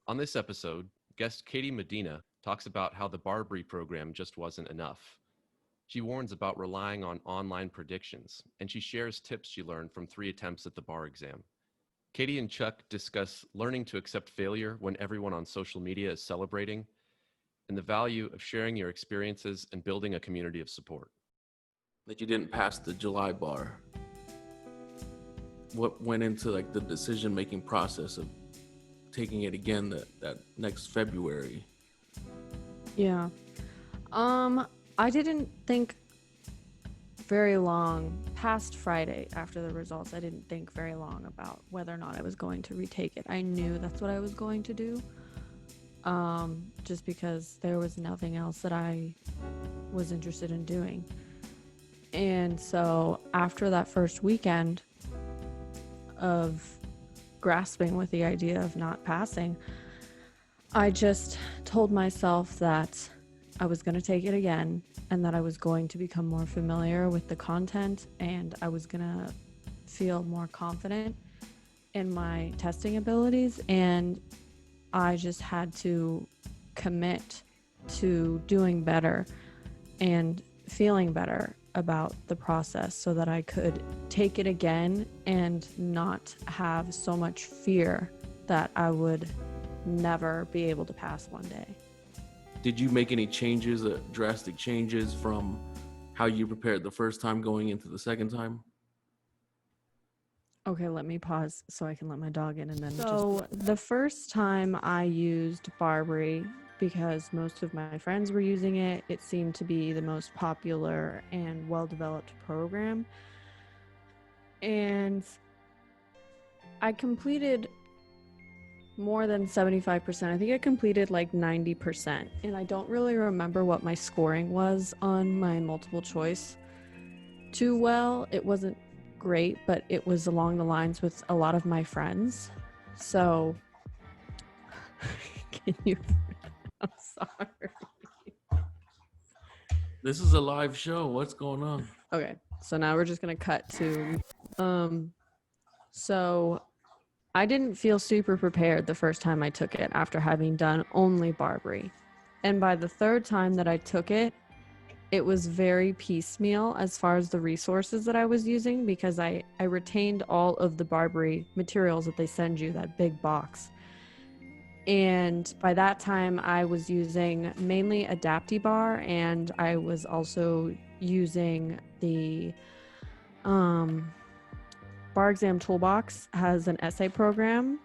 On this episode, guest Catie Medina talks about how the Barbary program just wasn't enough. She warns about relying on online predictions, and she shares tips she learned from 3 attempts at the bar exam. Catie and Chuck discuss learning to accept failure when everyone on social media is celebrating, and the value of sharing your experiences and building a community of support. That you didn't pass the July bar. What went into like the decision-making process of taking it again that next February? Yeah. I didn't think very long past Friday after the results. I didn't think very long about whether or not I was going to retake it. I knew that's what I was going to do. Just because there was nothing else that I was interested in doing. And so after that first weekend of grasping with the idea of not passing, I just told myself that I was going to take it again and that I was going to become more familiar with the content and I was going to feel more confident in my testing abilities, and I just had to commit to doing better and feeling better about the process so that I could take it again and not have so much fear that I would never be able to pass one day. Did you make any changes, drastic changes from how you prepared the first time going into the second time? Okay, let me pause so I can let my dog in and then the first time I used Barbary because most of my friends were using it. It seemed to be the most popular and well-developed program. And I completed more than 75%. I think I completed like 90%. And I don't really remember what my scoring was on my multiple choice too well. It wasn't great, but it was along the lines with a lot of my friends. So, can you? I'm sorry. This is a live show. What's going on? Okay, so now we're just gonna cut to, so I didn't feel super prepared the first time I took it after having done only Barbary. And by the third time that I took it, it was very piecemeal as far as the resources that I was using because I retained all of the Barbary materials that they send you, that big box. And by that time, I was using mainly AdaptiBar, and I was also using the Bar Exam Toolbox has an essay program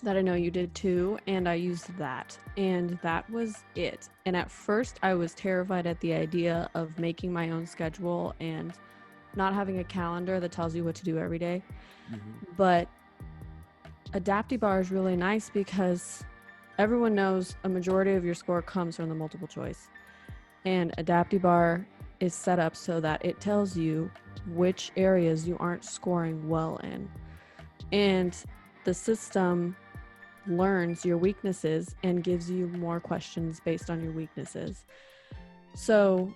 that I know you did too, and I used that, and that was it. And at first I was terrified at the idea of making my own schedule and not having a calendar that tells you what to do every day. But AdaptiBar is really nice because everyone knows a majority of your score comes from the multiple choice, and AdaptiBar is set up so that it tells you which areas you aren't scoring well in, and the system learns your weaknesses and gives you more questions based on your weaknesses. So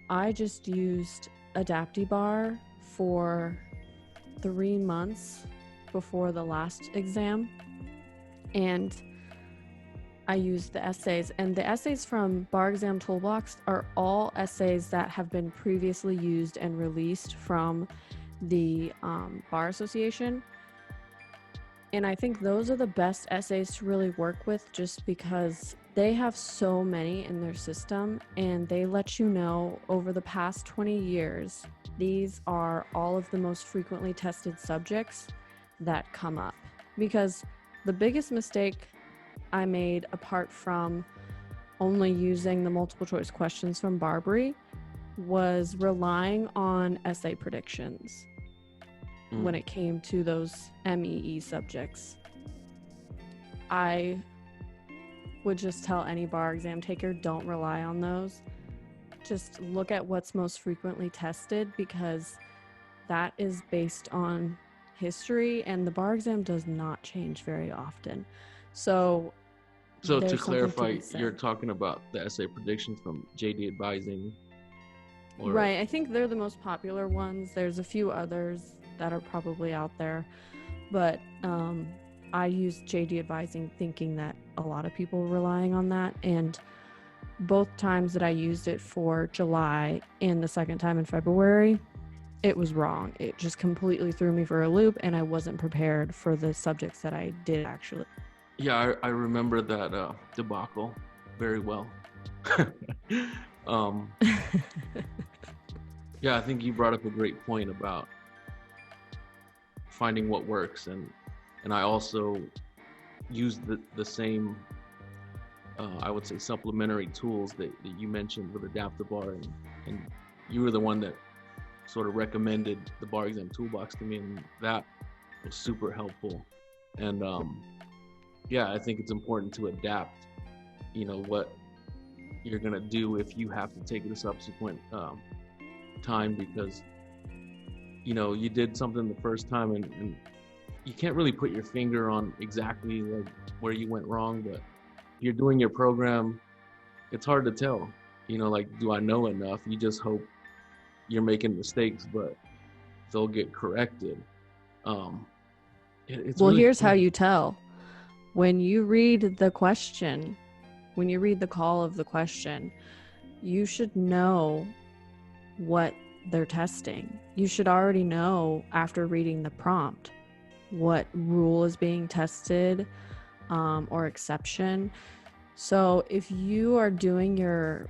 I just used AdaptiBar for 3 months before the last exam, and I used the essays, and the essays from Bar Exam Toolbox are all essays that have been previously used and released from the Bar Association. And I think those are the best essays to really work with just because they have so many in their system, and they let you know over the past 20 years, these are all of the most frequently tested subjects that come up. Because the biggest mistake I made, apart from only using the multiple choice questions from Barbary, was relying on essay predictions when it came to those MEE subjects. I would just tell any bar exam taker, don't rely on those. Just look at what's most frequently tested, because that is based on history, and the bar exam does not change very often. So to clarify, you're talking about the essay predictions from JD Advising? Right, I think they're the most popular ones. There's a few others that are probably out there, but I used JD advising thinking that a lot of people were relying on that. And both times that I used it for July and the second time in February, it was wrong. It just completely threw me for a loop, and I wasn't prepared for the subjects that I did actually. Yeah, I remember that debacle very well. um, yeah, I think you brought up a great point about finding what works, and I also used the same I would say supplementary tools that you mentioned with AdaptTheBar, and you were the one that sort of recommended the bar exam toolbox to me, and that was super helpful. And yeah, I think it's important to adapt, what you're gonna do if you have to take the subsequent time, because you did something the first time, and you can't really put your finger on exactly like where you went wrong, but you're doing your program, it's hard to tell, like, do I know enough? You just hope you're making mistakes, but they'll get corrected. It's Well, really here's how cool. you tell. When you read the question, when you read the call of the question, you should know what they're testing. You should already know after reading the prompt what rule is being tested, or exception. So if you are doing your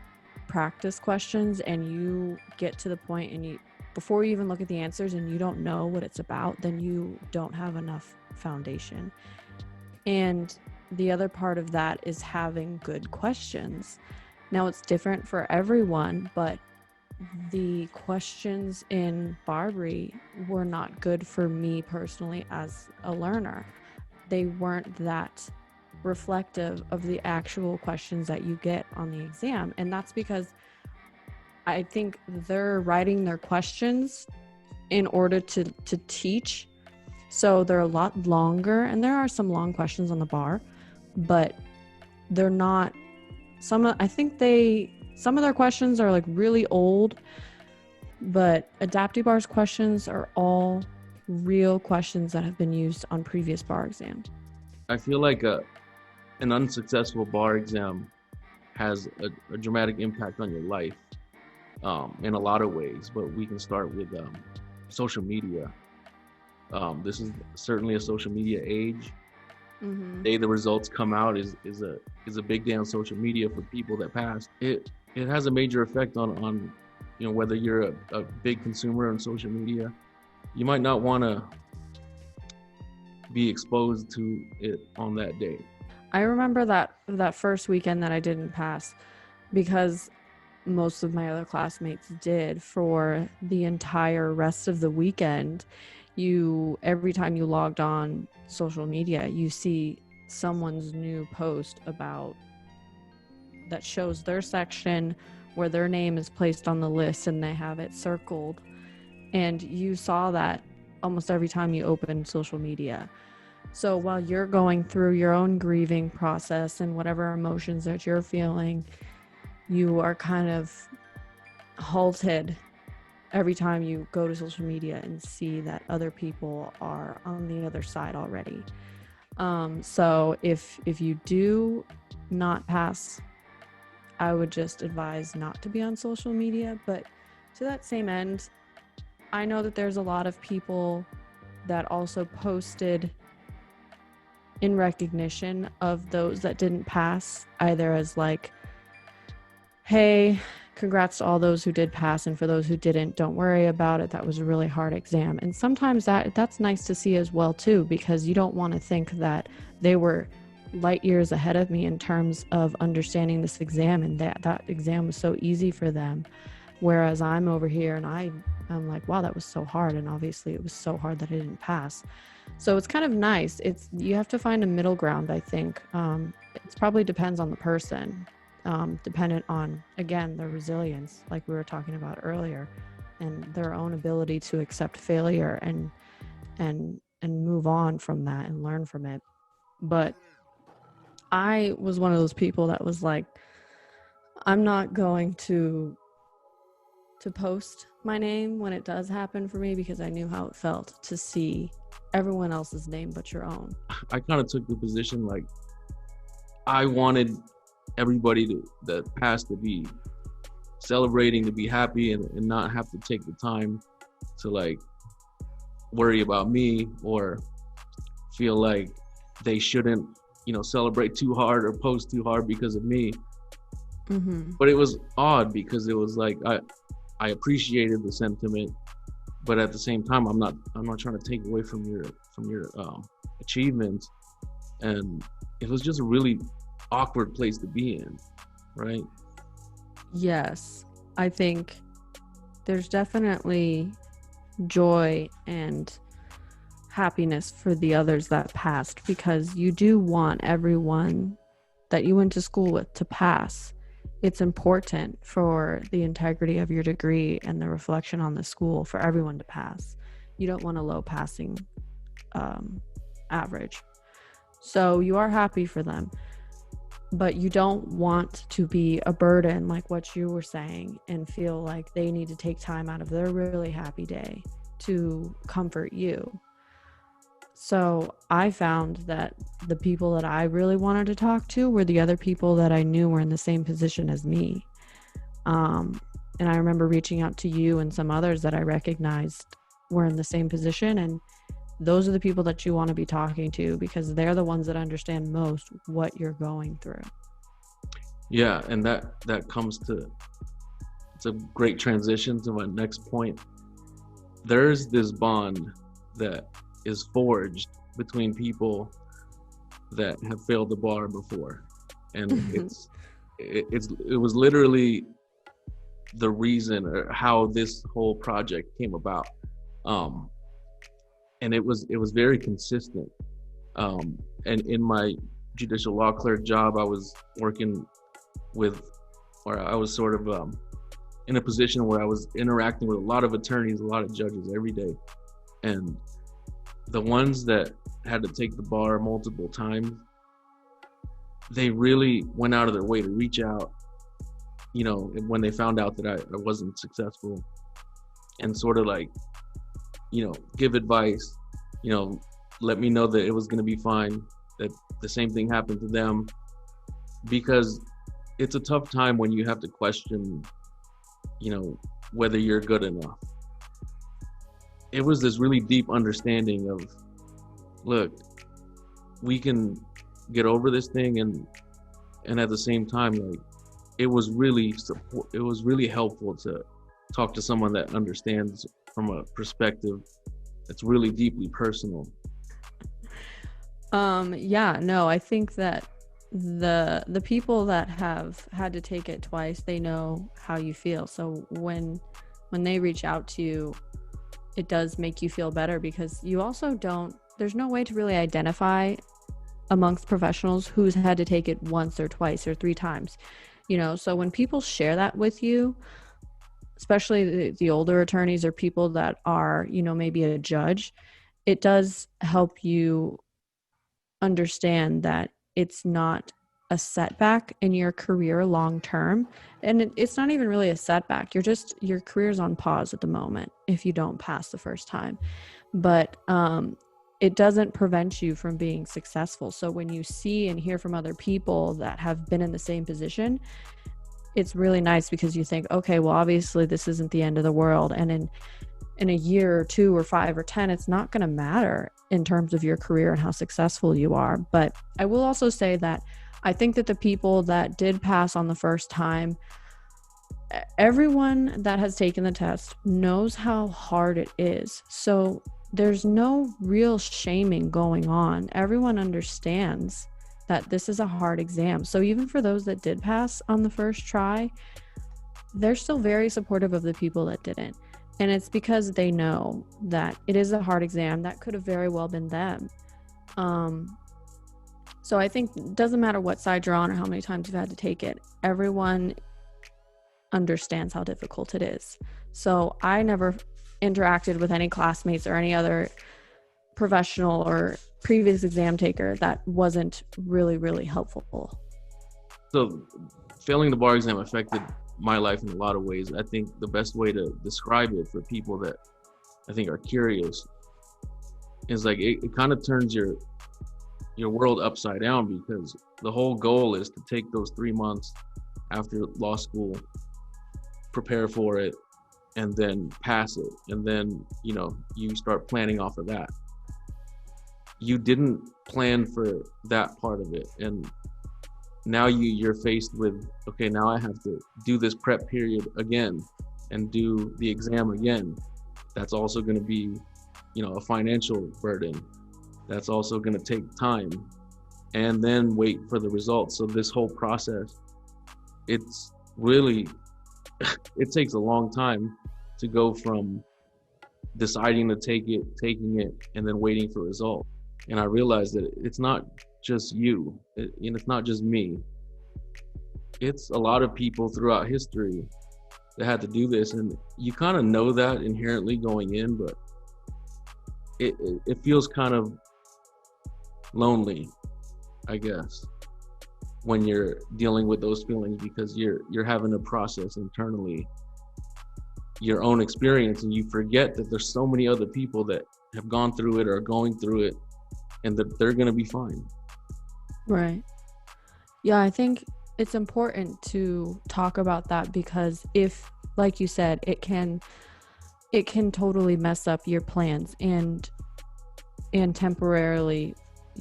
practice questions and you get to the point and you, before you even look at the answers and you don't know what it's about, then you don't have enough foundation. And the other part of that is having good questions. Now it's different for everyone, but the questions in Barbary were not good for me personally as a learner. They weren't that reflective of the actual questions that you get on the exam. And that's because I think they're writing their questions in order to teach. So they're a lot longer, and there are some long questions on the bar, but they're not some of their questions are like really old, but AdaptTheBar's questions are all real questions that have been used on previous bar exams. I feel like an unsuccessful bar exam has a dramatic impact on your life in a lot of ways, but we can start with social media. This is certainly a social media age. Mm-hmm. The day the results come out is a big day on social media for people that passed. It has a major effect on whether you're a big consumer on social media. You might not want to be exposed to it on that day. I remember that first weekend that I didn't pass, because most of my other classmates did. For the entire rest of the weekend, every time you logged on social media, you see someone's new post about that shows their section where their name is placed on the list and they have it circled, and you saw that almost every time you opened social media. So while you're going through your own grieving process and whatever emotions that you're feeling, you are kind of halted every time you go to social media and see that other people are on the other side already. So if you do not pass, I would just advise not to be on social media. But to that same end, I know that there's a lot of people that also posted in recognition of those that didn't pass, either as like, hey, congrats to all those who did pass, and for those who didn't, don't worry about it, that was a really hard exam. And sometimes that's nice to see as well too, because you don't want to think that they were light years ahead of me in terms of understanding this exam, and that exam was so easy for them, whereas I'm over here and I'm like, wow, that was so hard, and obviously it was so hard that I didn't pass. So it's kind of nice. You have to find a middle ground, I think. It probably depends on the person, dependent on, again, their resilience, like we were talking about earlier, and their own ability to accept failure and move on from that and learn from it. But I was one of those people that was like, I'm not going to post my name when it does happen for me, because I knew how it felt to see everyone else's name but your own. I kind of took the position like I wanted everybody that passed to be celebrating, to be happy, and not have to take the time to like worry about me or feel like they shouldn't, celebrate too hard or post too hard because of me. But it was odd because it was like I appreciated the sentiment, but at the same time I'm not trying to take away from your achievements, and it was just a really awkward place to be in, right? Yes, I think there's definitely joy and happiness for the others that passed, because you do want everyone that you went to school with to pass. It's important for the integrity of your degree and the reflection on the school for everyone to pass. You don't want a low passing average. So you are happy for them, but you don't want to be a burden, like what you were saying, and feel like they need to take time out of their really happy day to comfort you. So I found that the people that I really wanted to talk to were the other people that I knew were in the same position as me. And I remember reaching out to you and some others that I recognized were in the same position. And those are the people that you want to be talking to, because they're the ones that understand most what you're going through. Yeah, and that comes to, it's a great transition to my next point. There's this bond that is forged between people that have failed the bar before, and it was literally the reason or how this whole project came about, and it was very consistent. And in my judicial law clerk job, I was working with, or I was sort of in a position where I was interacting with a lot of attorneys, a lot of judges every day, and the ones that had to take the bar multiple times, they really went out of their way to reach out, when they found out that I wasn't successful, and sort of like, give advice, let me know that it was going to be fine, that the same thing happened to them, because it's a tough time when you have to question, whether you're good enough. It was this really deep understanding of, look, we can get over this thing, and at the same time, like, it was really helpful to talk to someone that understands from a perspective that's really deeply personal. I think that the people that have had to take it twice, they know how you feel. So when they reach out to you, it does make you feel better, because you also there's no way to really identify amongst professionals who's had to take it once or twice or three times, so when people share that with you, especially the older attorneys or people that are, maybe a judge, it does help you understand that it's not a setback in your career long term, and it's not even really a setback. Your career's on pause at the moment if you don't pass the first time, but it doesn't prevent you from being successful. So when you see and hear from other people that have been in the same position, it's really nice, because you think, okay, well, obviously this isn't the end of the world, and in a year or 2 or 5 or 10, it's not going to matter in terms of your career and how successful you are. But I will also say that I think that the people that did pass on the first time, everyone that has taken the test knows how hard it is. So there's no real shaming going on. Everyone understands that this is a hard exam. So even for those that did pass on the first try, they're still very supportive of the people that didn't. And it's because they know that it is a hard exam. That could have very well been them. So I think it doesn't matter what side you're on or how many times you've had to take it. Everyone understands how difficult it is. So I never interacted with any classmates or any other professional or previous exam taker that wasn't really, really helpful. So failing the bar exam affected my life in a lot of ways. I think the best way to describe it for people that I think are curious It's like it kind of turns your world upside down, because the whole goal is to take those 3 months after law school, prepare for it, and then pass it, and then you start planning off of that. You didn't plan for that part of it, and now you're faced with, okay, now I have to do this prep period again and do the exam again. That's also going to be a financial burden. That's also going to take time, and then wait for the results. So this whole process, it's really it takes a long time to go from deciding to taking it, and then waiting for results. And I realized that it's not just you, it's not just me. It's a lot of people throughout history that had to do this, and you kind of know that inherently going in, but it feels kind of lonely, I guess, when you're dealing with those feelings, because you're having to process internally your own experience, and you forget that there's so many other people that have gone through it or are going through it, and that they're going to be fine. Right. Yeah, I think it's important to talk about that, because if, like you said, it can totally mess up your plans and temporarily,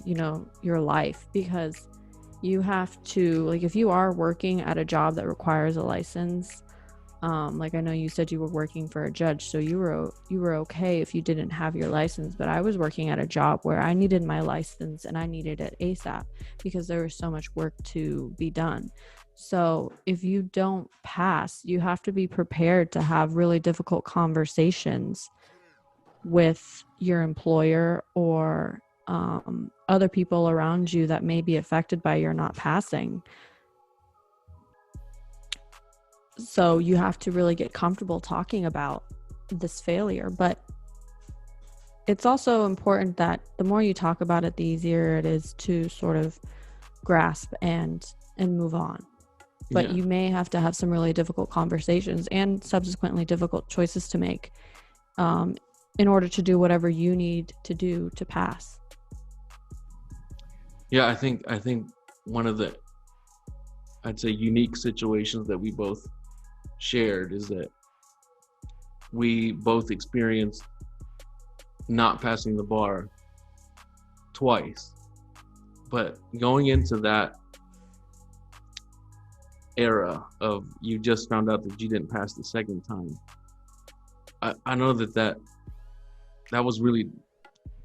your life, because you have to, like, if you are working at a job that requires a license, like I know you said you were working for a judge, so you were okay if you didn't have your license, but I was working at a job where I needed my license and I needed it ASAP because there was so much work to be done. So if you don't pass, you have to be prepared to have really difficult conversations with your employer or other people around you that may be affected by your not passing. So you have to really get comfortable talking about this failure. But it's also important that the more you talk about it, the easier it is to sort of grasp and move on. But you may have to have some really difficult conversations and subsequently difficult choices to make in order to do whatever you need to do to pass. Yeah, I think one of the, I'd say, unique situations that we both shared is that we both experienced not passing the bar twice. But going into that era of you just found out that you didn't pass the second time, I know that was really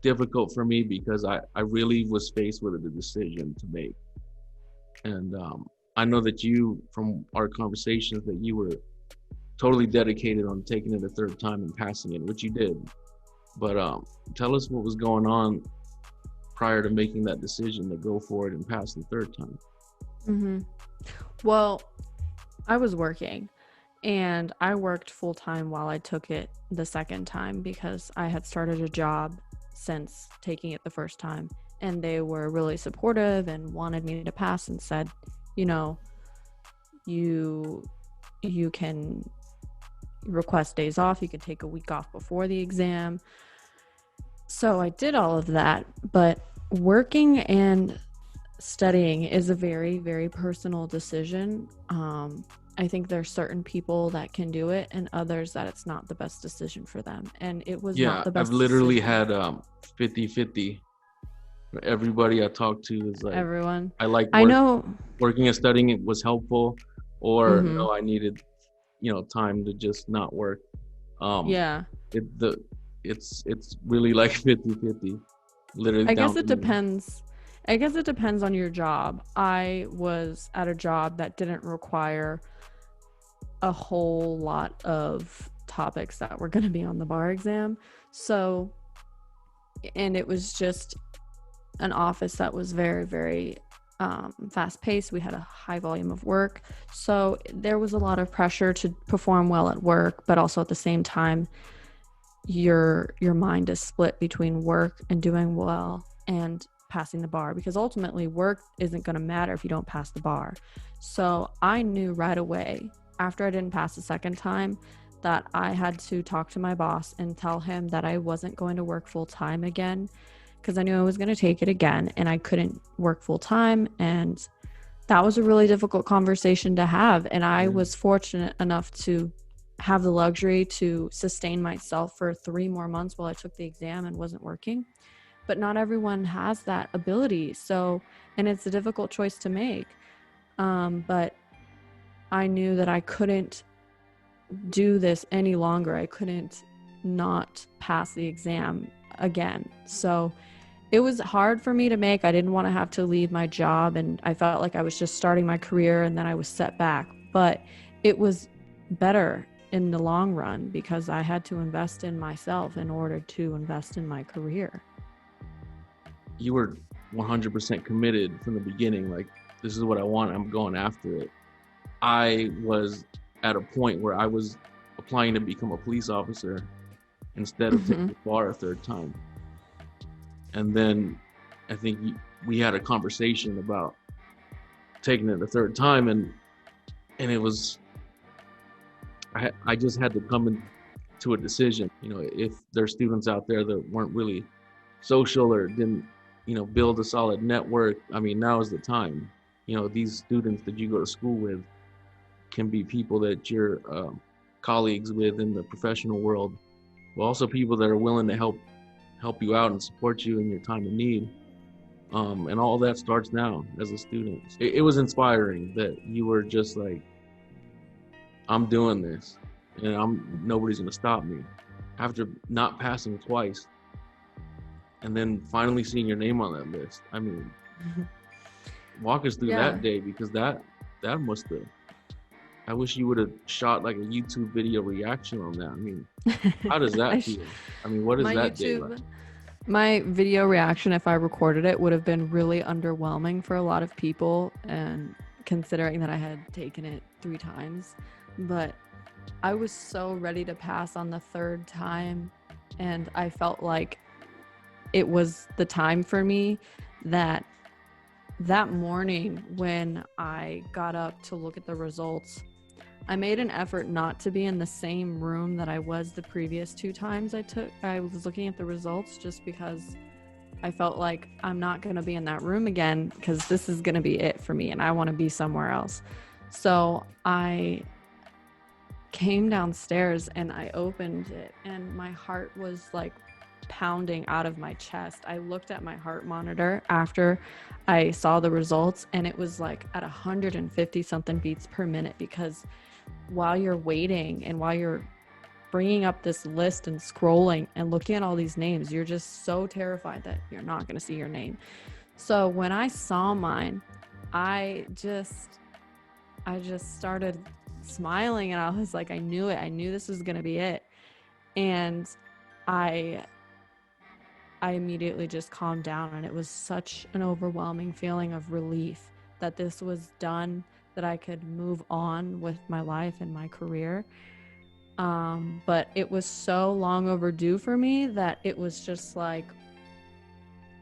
difficult for me, because I really was faced with a decision to make. And I know that you, from our conversations, that you were totally dedicated on taking it a third time and passing it, which you did. But tell us what was going on prior to making that decision to go for it and pass the third time. Mm-hmm. Well, I was working, and I worked full time while I took it the second time, because I had started a job since taking it the first time, and they were really supportive and wanted me to pass and said, you can request days off, you can take a week off before the exam. So I did all of that, but working and studying is a very, very personal decision. I think there's certain people that can do it and others that it's not the best decision for them. And it was not the best I've literally decision. had 50-50. Everybody I talked to is like, Everyone. I know. Working and studying, it was helpful, or Mm-hmm. no, I needed time to just not work. Yeah. It's really like 50-50. Literally I down guess to it me. depends. I guess it depends on your job. I was at a job that didn't require a whole lot of topics that were going to be on the bar exam. So, and it was just an office that was very, very fast paced. We had a high volume of work. So there was a lot of pressure to perform well at work, but also at the same time, your mind is split between work and doing well and passing the bar, because ultimately work isn't going to matter if you don't pass the bar. So I knew right away after I didn't pass the second time that I had to talk to my boss and tell him that I wasn't going to work full time again, because I knew I was going to take it again and I couldn't work full time. And that was a really difficult conversation to have. And I was fortunate enough to have the luxury to sustain myself for 3 more months while I took the exam and wasn't working. But not everyone has that ability. So, and it's a difficult choice to make. But I knew that I couldn't do this any longer. I couldn't not pass the exam again. So it was hard for me to make. I didn't want to have to leave my job, and I felt like I was just starting my career and then I was set back. But it was better in the long run because I had to invest in myself in order to invest in my career. You were 100% committed from the beginning. Like, this is what I want. I'm going after it. I was at a point where I was applying to become a police officer instead of taking the bar a third time. And then I think we had a conversation about taking it a third time, and it was, I just had to come to a decision. You know, if there's students out there that weren't really social or didn't, you know, build a solid network, I mean, now is the time. You know, these students that you go to school with can be people that you're colleagues with in the professional world, but also people that are willing to help you out and support you in your time of need. And all that starts now as a student. It was inspiring that you were just like, I'm doing this and nobody's gonna stop me. After not passing twice and then finally seeing your name on that list. I mean, walk us through that day, because that must have, I wish you would have shot like a YouTube video reaction on that. I mean, how does that feel? I mean, what is that day like? My video reaction, if I recorded it, would have been really underwhelming for a lot of people, and considering that I had taken it 3 times. But I was so ready to pass on the 3rd time, and I felt like it was the time for me. That morning when I got up to look at the results, I made an effort not to be in the same room that I was the previous 2 times I was looking at the results, just because I felt like I'm not going to be in that room again, because this is going to be it for me and I want to be somewhere else. So I came downstairs and I opened it, and my heart was like pounding out of my chest. I looked at my heart monitor after I saw the results, and it was like at 150 something beats per minute, because while you're waiting and while you're bringing up this list and scrolling and looking at all these names, you're just so terrified that you're not going to see your name. So when I saw mine, I just started smiling, and I was like, I knew it. I knew this was going to be it. And I immediately just calmed down, and it was such an overwhelming feeling of relief that this was done, that I could move on with my life and my career. But it was so long overdue for me that it was just like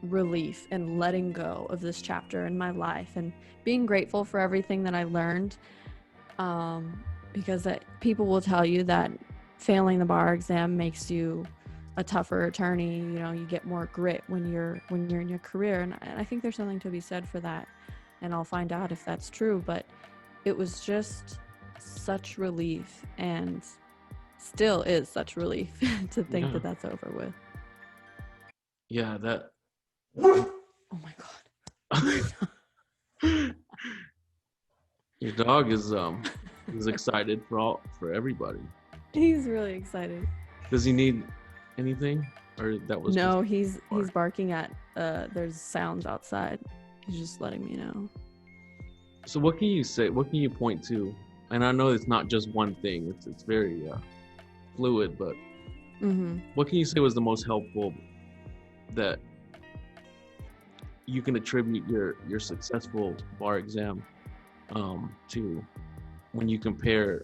relief and letting go of this chapter in my life and being grateful for everything that I learned. Because people will tell you that failing the bar exam makes you a tougher attorney. You know, you get more grit when you're in your career, and I think there's something to be said for that, and I'll find out if that's true. But it was just such relief, and still is such relief to think that that's over with. Yeah, that. Oh my God. Your dog is excited for everybody. He's really excited. Does he need anything, or that was no? He's barking at. There's sounds outside. He's just letting me know. So what can you say? What can you point to? And I know it's not just one thing. It's very fluid, but what can you say was the most helpful that you can attribute your successful bar exam to, when you compare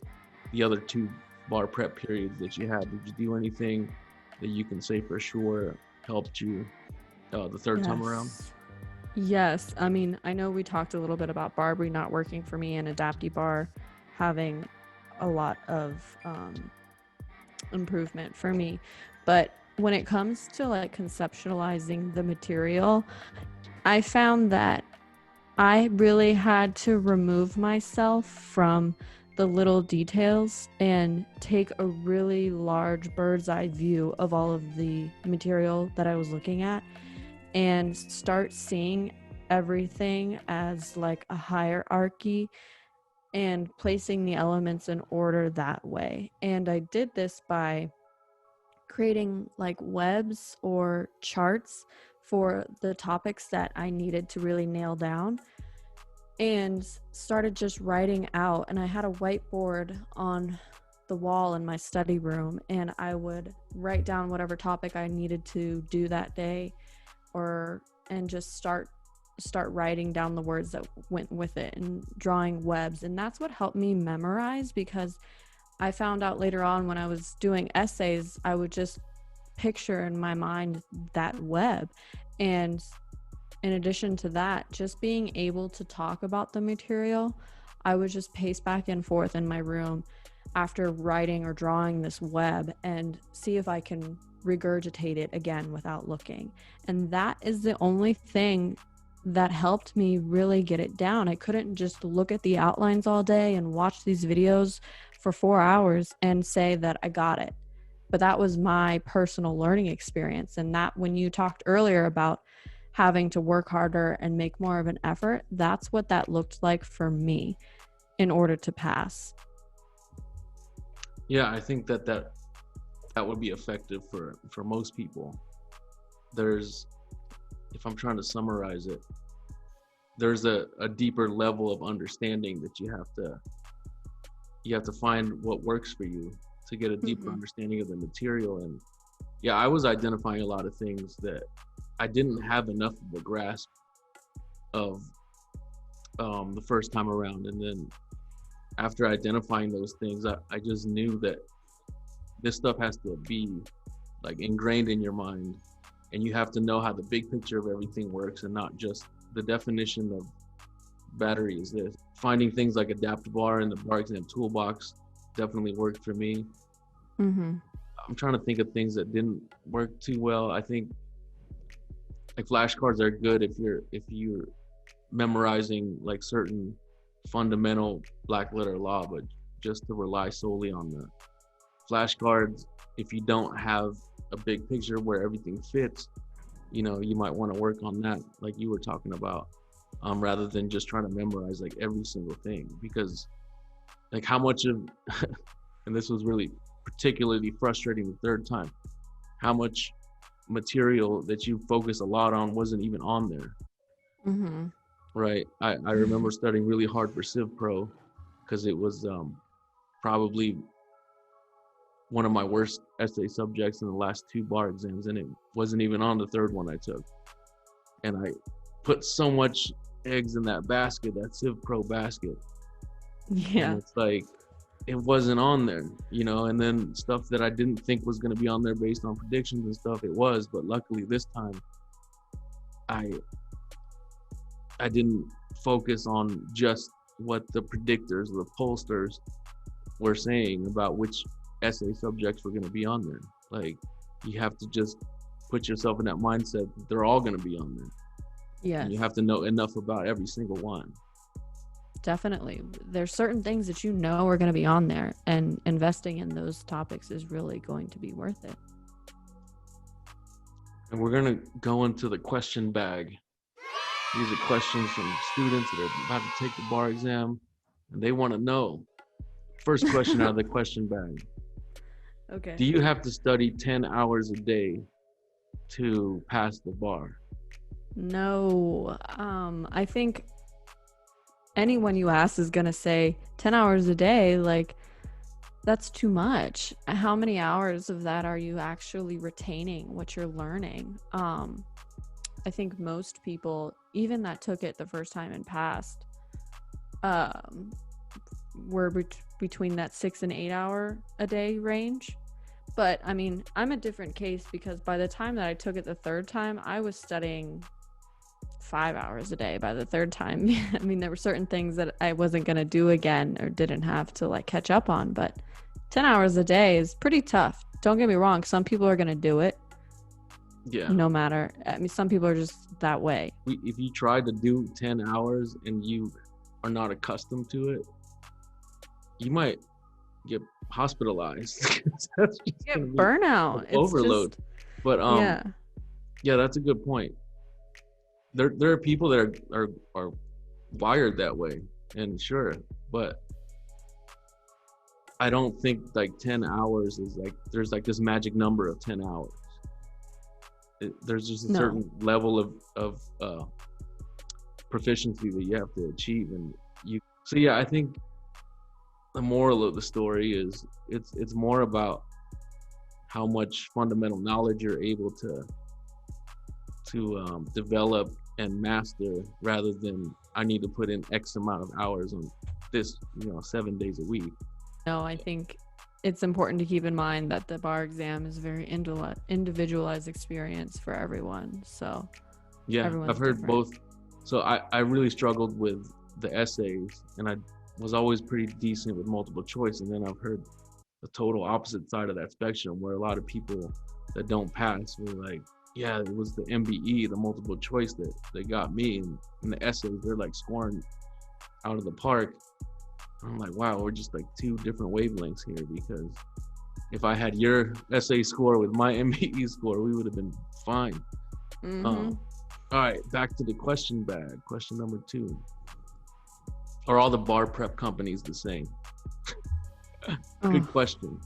the other 2 bar prep periods that you had? Did you do anything that you can say for sure helped you the 3rd time around? Yes. I mean, I know we talked a little bit about Barbary not working for me and Adapti Bar having a lot of improvement for me. But when it comes to like conceptualizing the material, I found that I really had to remove myself from the little details and take a really large bird's eye view of all of the material that I was looking at and start seeing everything as like a hierarchy and placing the elements in order that way. And I did this by creating like webs or charts for the topics that I needed to really nail down and started just writing out. And I had a whiteboard on the wall in my study room, and I would write down whatever topic I needed to do that day, and just start writing down the words that went with it and drawing webs. And that's what helped me memorize, because I found out later on when I was doing essays, I would just picture in my mind that web. And in addition to that, just being able to talk about the material, I would just pace back and forth in my room after writing or drawing this web and see if I can regurgitate it again without looking. And that is the only thing that helped me really get it down. I couldn't just look at the outlines all day and watch these videos for 4 hours and say that I got it. But that was my personal learning experience. And that, when you talked earlier about having to work harder and make more of an effort, that's what that looked like for me in order to pass. Yeah, I think that would be effective for most people. There's, if I'm trying to summarize it, there's a deeper level of understanding that you have to find what works for you to get a deeper understanding of the material. And yeah, I was identifying a lot of things that I didn't have enough of a grasp of the first time around. And then after identifying those things, I just knew that this stuff has to be like ingrained in your mind, and you have to know how the big picture of everything works and not just the definition of battery is this. Finding things like adapt bar in the bar exam toolbox definitely worked for me. I'm trying to think of things that didn't work too well. I think like flashcards are good if you're memorizing like certain fundamental black letter law, but just to rely solely on the flashcards, if you don't have a big picture where everything fits, you know, you might want to work on that, like you were talking about, rather than just trying to memorize like every single thing. Because like how much of and this was really particularly frustrating the third time, how much material that you focus a lot on wasn't even on there. Right. I remember studying really hard for Civ Pro because it was probably one of my worst essay subjects in the last 2 bar exams, and it wasn't even on the third one I took. And I put so much eggs in that basket, that Civ Pro basket. Yeah. And it's like, it wasn't on there, you know, and then stuff that I didn't think was going to be on there based on predictions and stuff, it was. But luckily this time, I didn't focus on just what the predictors, the pollsters were saying about which essay subjects were going to be on there. Like, you have to just put yourself in that mindset that they're all going to be on there. Yeah. You have to know enough about every single one. Definitely. There's certain things that you know are going to be on there, and investing in those topics is really going to be worth it. And we're going to go into the question bag. These are questions from students that are about to take the bar exam, and they want to know. First question out of the question bag. Okay. Do you have to study 10 hours a day to pass the bar? No. I think anyone you ask is going to say 10 hours a day, like, that's too much. How many hours of that are you actually retaining what you're learning? I think most people, even that took it the first time and passed, were between that 6 and 8 hour a day range. But I mean, I'm a different case, because by the time that I took it the third time, I was studying 5 hours a day by the third time. I mean, there were certain things that I wasn't going to do again or didn't have to like catch up on, but 10 hours a day is pretty tough. Don't get me wrong. Some people are going to do it Yeah. no matter. I mean, some people are just that way. If you try to do 10 hours and you are not accustomed to it, you might get hospitalized. That's just Get gonna be burnout. It's overload. just, But yeah. yeah, that's a good point. There are people that are wired that way, and sure, but I don't think like 10 hours is like there's like this magic number of 10 hours. There's just a No. certain level of proficiency that you have to achieve, and so yeah, I think the moral of the story is it's more about how much fundamental knowledge you're able to develop and master, rather than I need to put in X amount of hours on this, 7 days a week. No, I think it's important to keep in mind that the bar exam is a very individualized experience for everyone. So Yeah, everyone's I've heard different. both. So I really struggled with the essays, and I was always pretty decent with multiple choice. And then I've heard the total opposite side of that spectrum, where a lot of people that don't pass were like, yeah, it was the MBE, the multiple choice that got me. And the essays, they're like scoring out of the park. And I'm like, wow, we're just like two different wavelengths here, because if I had your essay score with my MBE score, we would have been fine. Mhm. All right, back to the question bag. Question number 2. Are all the bar prep companies the same? Good question.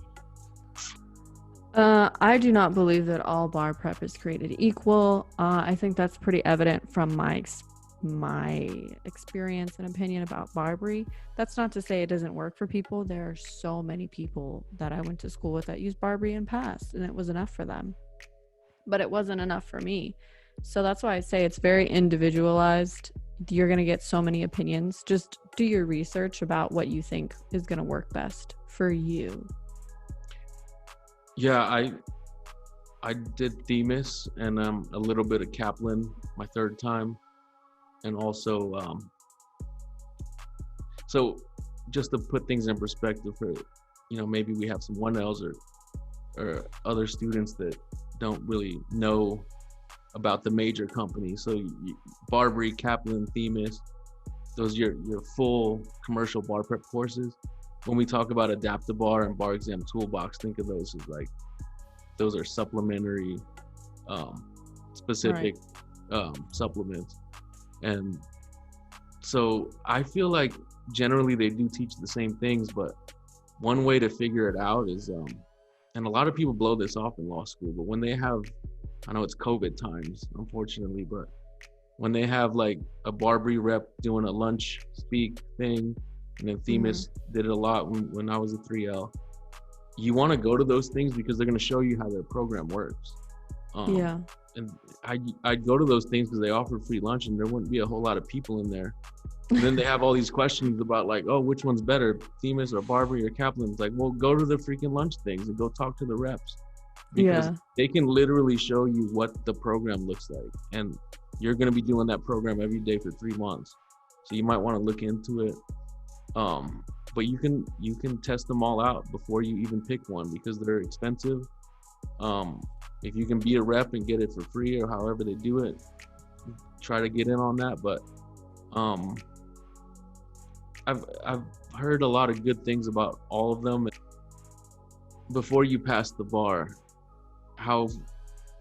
I do not believe that all bar prep is created equal. I think that's pretty evident from my experience and opinion about Barbary. That's not to say it doesn't work for people. There are so many people that I went to school with that used Barbary and passed, and it was enough for them. But it wasn't enough for me. So that's why I say it's very individualized. You're going to get so many opinions. Just do your research about what you think is going to work best for you. Yeah, I did Themis and a little bit of Kaplan my third time, and also so just to put things in perspective for maybe we have some 1Ls or other students that don't really know about the major companies. So Barbary, Kaplan, Themis, those are your full commercial bar prep courses. When we talk about Adapt-A-Bar and Bar Exam Toolbox, think of those as like those are supplementary specific supplements. And so I feel like generally they do teach the same things, but one way to figure it out is and a lot of people blow this off in law school, but when they have, I know it's COVID times, unfortunately, but when they have like a Barbary rep doing a lunch speak thing, and then Themis did it a lot when I was a 3L, you want to go to those things because they're going to show you how their program works. Yeah. And I'd go to those things because they offered free lunch and there wouldn't be a whole lot of people in there. And then they have all these questions about like, oh, which one's better, Themis or Barbary or Kaplan? It's like, well, go to the freaking lunch things and go talk to the reps, because they can literally show you what the program looks like. And you're going to be doing that program every day for 3 months. So you might want to look into it. But you can test them all out before you even pick one, because they're expensive. If you can be a rep and get it for free or however they do it, try to get in on that. But I've heard a lot of good things about all of them. Before you passed the bar, how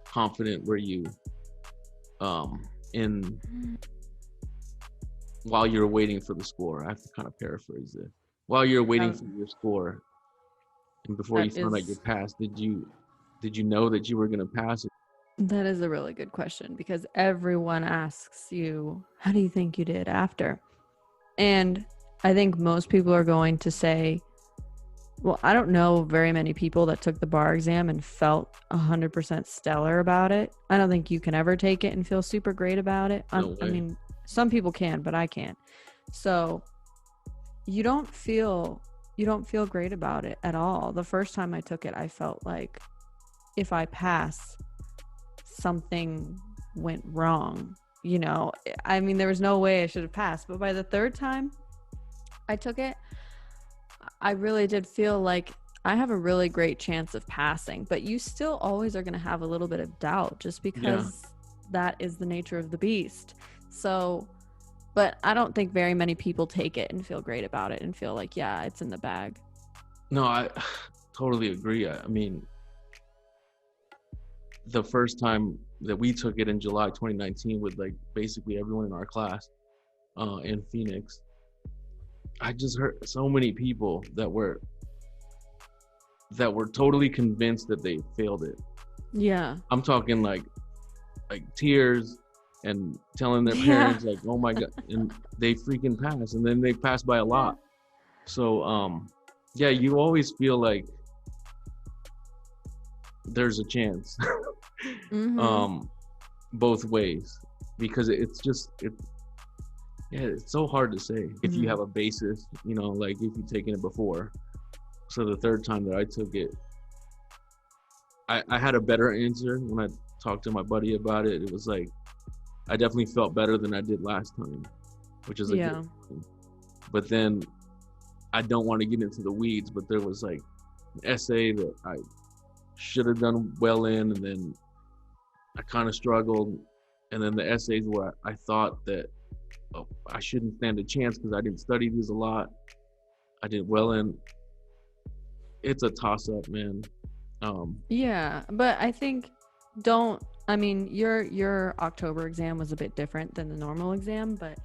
confident were you in while you're waiting for the score? I have to kind of paraphrase it. While you're waiting for your score, and before you found out you passed, did you know that you were going to pass it? That is a really good question, because everyone asks you, how do you think you did after? And I think most people are going to say, well, I don't know very many people that took the bar exam and felt 100% stellar about it. I don't think you can ever take it and feel super great about it. I mean, some people can, but I can't. So you don't feel great about it at all. The first time I took it, I felt like if I pass, something went wrong. I mean, there was no way I should have passed. But by the third time I took it, I really did feel like I have a really great chance of passing, but you still always are going to have a little bit of doubt just because that is the nature of the beast. So, but I don't think very many people take it and feel great about it and feel like, yeah, it's in the bag. No, I totally agree. I mean, the first time that we took it in July 2019 with like basically everyone in our class in Phoenix, I just heard so many people that were totally convinced that they failed it. Yeah. I'm talking like tears and telling their parents like, oh my God, and they freaking pass, and then they pass by a lot. So yeah, you always feel like there's a chance both ways, because it's so hard to say if you have a basis, you know, like if you've taken it before. So the third time that I took it, I had a better answer when I talked to my buddy about it. It was like, I definitely felt better than I did last time, which is a good thing. But then I don't want to get into the weeds, but there was like an essay that I should have done well in, and then I kind of struggled. And then the essays where I thought that I shouldn't stand a chance because I didn't study these a lot, I did well in. It's a toss-up, man. Yeah, but I think your October exam was a bit different than the normal exam, but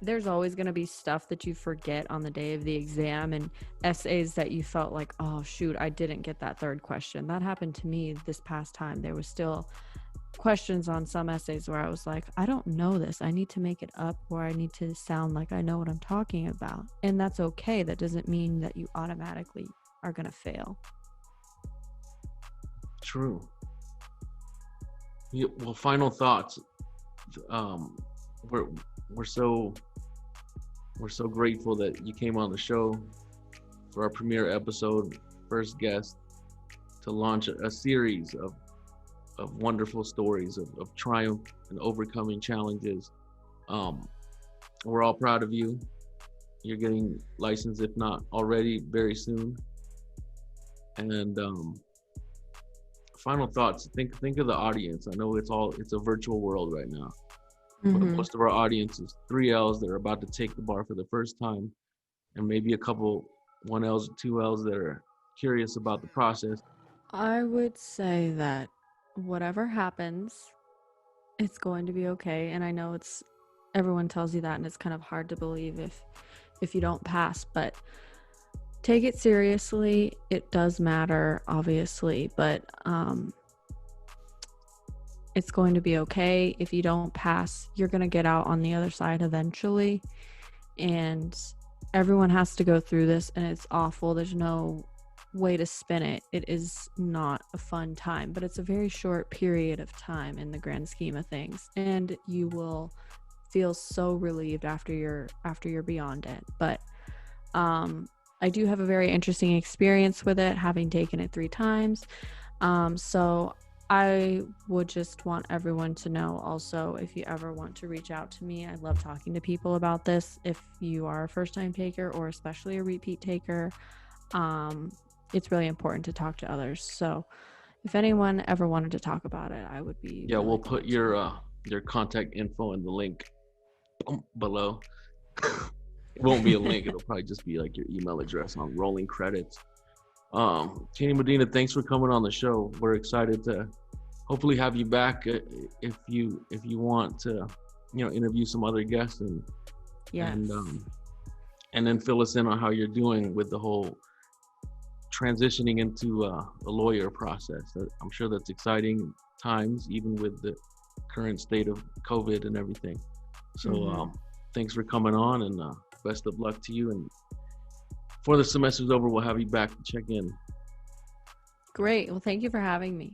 there's always going to be stuff that you forget on the day of the exam, and essays that you felt like, oh shoot, I didn't get that third question. That happened to me this past time. There was still questions on some essays where I was like, I don't know this. I need to make it up, or I need to sound like I know what I'm talking about. And that's okay. That doesn't mean that you automatically are going to fail. True. Yeah, well, final thoughts. We're so grateful that you came on the show for our premiere episode, first guest, to launch a series of wonderful stories of triumph and overcoming challenges. We're all proud of you. You're getting licensed, if not already, very soon. And final thoughts. Think of the audience. I know it's a virtual world right now. But most of our audience is 3Ls that are about to take the bar for the first time, and maybe a couple 1Ls or 2Ls that are curious about the process. I would say that whatever happens, it's going to be okay. And I know everyone tells you that, and it's kind of hard to believe if you don't pass, but take it seriously. It does matter, obviously, but it's going to be okay. If you don't pass, you're going to get out on the other side eventually. And everyone has to go through this, and it's awful. There's no way to spin it. It is not a fun time, but it's a very short period of time in the grand scheme of things. And you will feel so relieved after you're beyond it. But I do have a very interesting experience with it, having taken it 3 times. So I would just want everyone to know also, if you ever want to reach out to me, I love talking to people about this. If you are a first-time taker, or especially a repeat taker, it's really important to talk to others. So if anyone ever wanted to talk about it, I would be really we'll put your contact info in the link below. It won't be a link. It'll probably just be like your email address on rolling credits. Catie Medina, thanks for coming on the show. We're excited to hopefully have you back if you want to, interview some other guests and then fill us in on how you're doing with the whole transitioning into a lawyer process. I'm sure that's exciting times, even with the current state of COVID and everything. So thanks for coming on, and best of luck to you. And before the semester's over, we'll have you back to check in. Great. Well, thank you for having me.